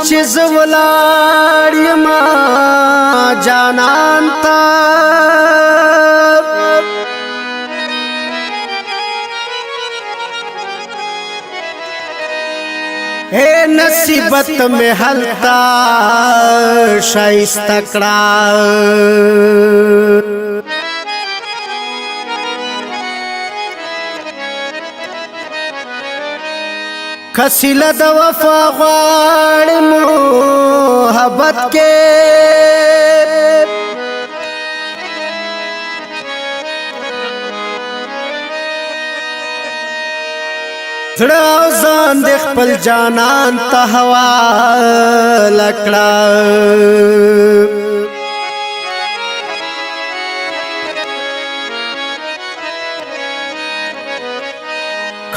چې زولاړ یما جانان تا اے نصیبت میں حلتا شائستہ کڑا کسیل د وفا غواړ محبت کې زړه او ځان د خپل جانان ته حواله کړه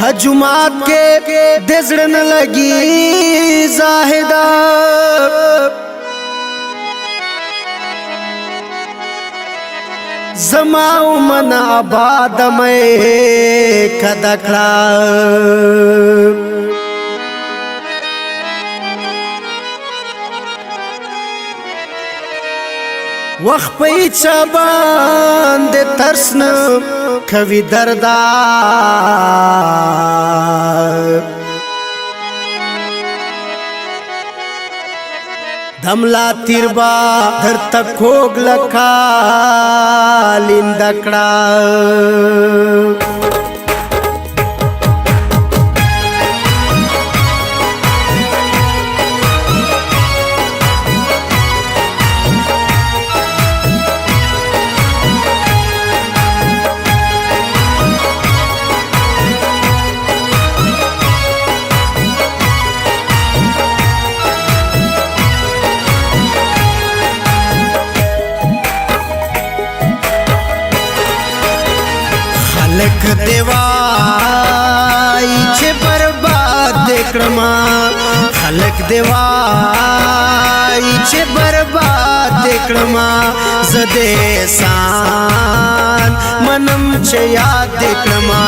خجومات کے دزڑن لگی زاہدہ زماؤ من آباد میں کدکڑا وخت پئی چابان دے ترسن کوي دردا دملا تیربا در تکوگ لکا لیندکڑا خلق دیوائی چه برباد کړما خلق دیوائی چه برباد کړما زده سان منم چه یاد کړما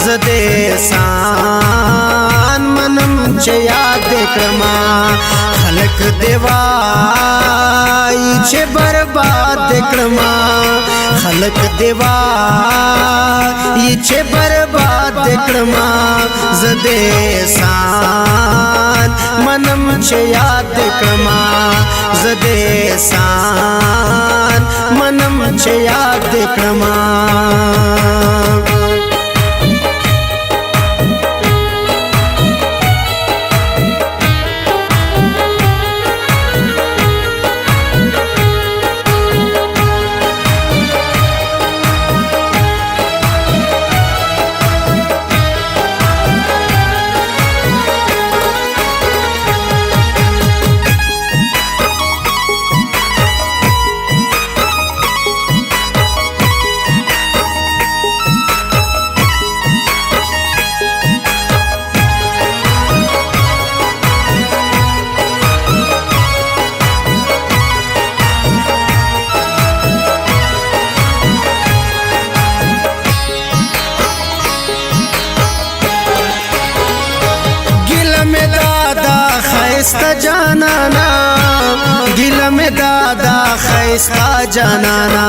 زده سان منم چه یاد کړما خلق دیوائی چه برباد کړما خلق دیوائی چه برباد کړما زده سان منم چه یاد کړما زده سان منم چه یاد کړما خیستا جانانا گل میں دادا خیستا جانانا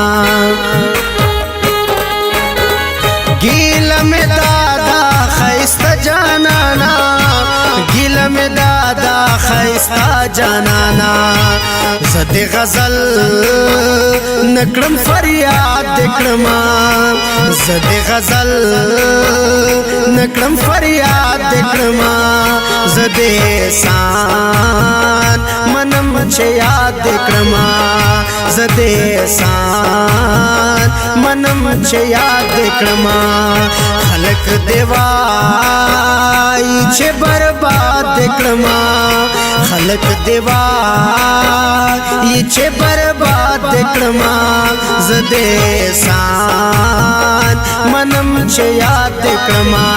گل میں دادا خیستا جانانا گل میں دادا خیستا جانانا زد غزل نکڑم فریاد دکڑما زد غزل نکڑم فریاد دکڑما زد سان منم چه یاد کړما زده سان منم چه یاد کړما خلق دیوائی چه برباد کړما خلق دیوائی چه برباد کړما زده سان منم چه یاد کړما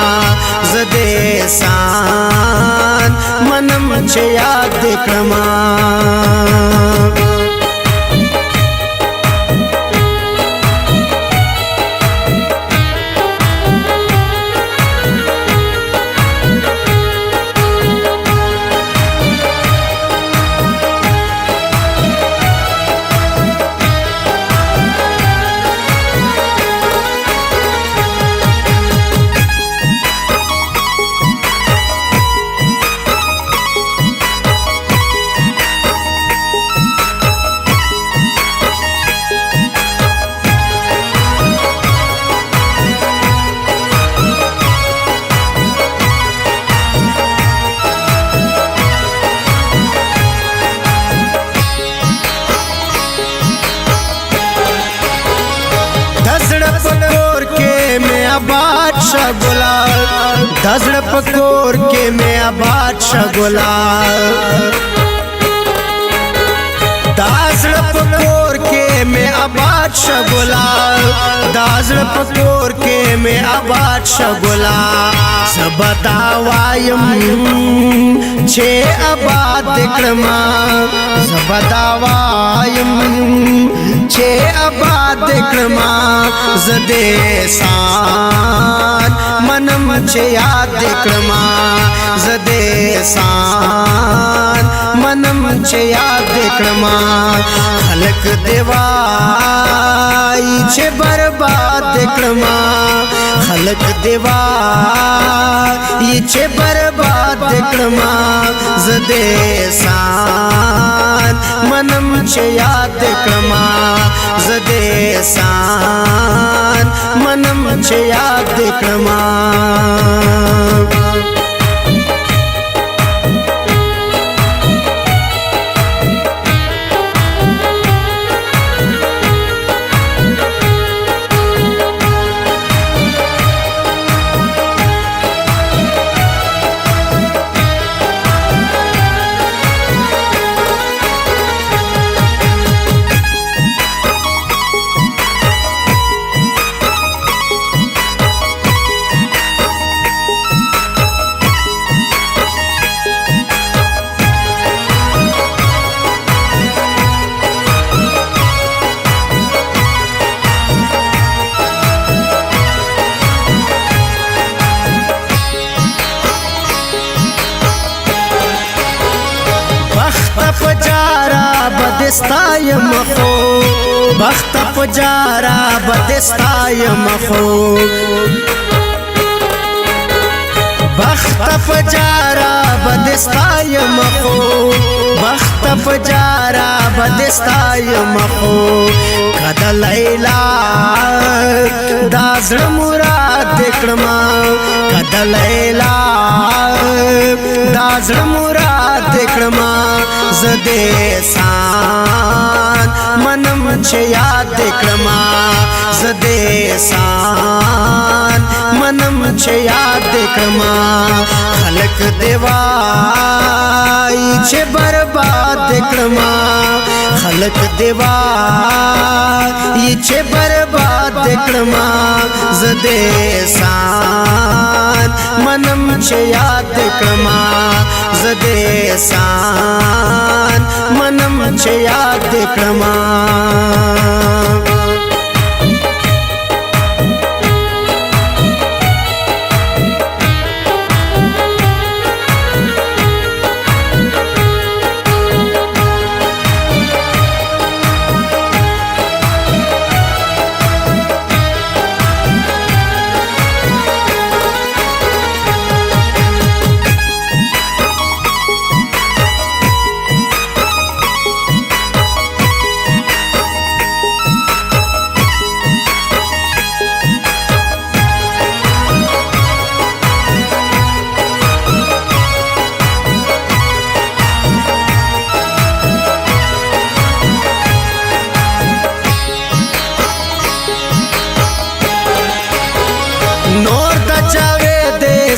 زده سان منم چه یاد کړما दजड़ पकोर के में आबाद शगुला दाजड़ पकोर के में आबाद शगुला दाजड़ पकोर के में आबाद शगुला सबदावायम छे आबाद क्रमा सबदावायम छे आबाद क्रमा जदेसान मनम छे याद क्रमा जदेसान मनम छे याद क्रमा खलक देवाई छे बर्बाद क्रमा खलक देवाई छे बर्बाद क्रमा जदेसान मनम छे याद क्रमा जदेसान मनम छे याद क्रमा पजारा बदस्ताय मखो बख्त पजारा बदस्ताय मखो बख्त पजारा बदस्ताय मखो बख्त पजारा बदस्ताय मखो कद लैला दाजड़ मुराद क्रमा कद लैला दाजड़ मुराद क्रमा जदेसान मनम छे याद क्रमा जदेसान मनम छे याद क्रमा खलक देवाई छे बर्बाद क्रमा खलक देवाई छे बर्बाद क्रमा जदेसान मनम छे याद क्रमा जदेसान मनम छे याद क्रमा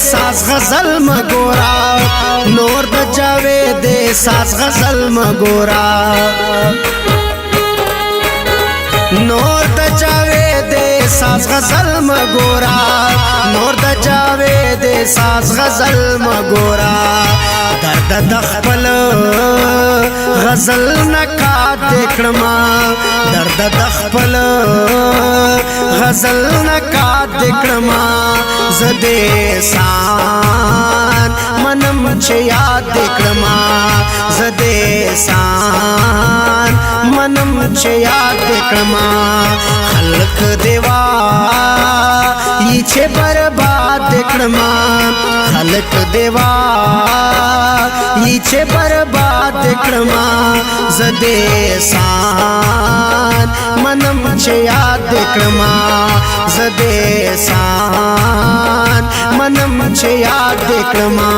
सास गजल मगोरा नूर द जावेद सास गजल मगोरा नूर द जावेद सास गजल मगोरा नूर द जावेद सास गजल मगोरा दर्द दखपल गजल नका देखमा दर्द दखपल गजल नका देखमा जदेसान मनम छे याद क्रमा जदेसान मनम छे याद क्रमा खलक देवा ई छे बर्बाद क्रमा खलक देवा ई छे बर्बाद क्रमा जदेसान मनम छे याद क्रमा जदेसान मनम छे याद क्रमा।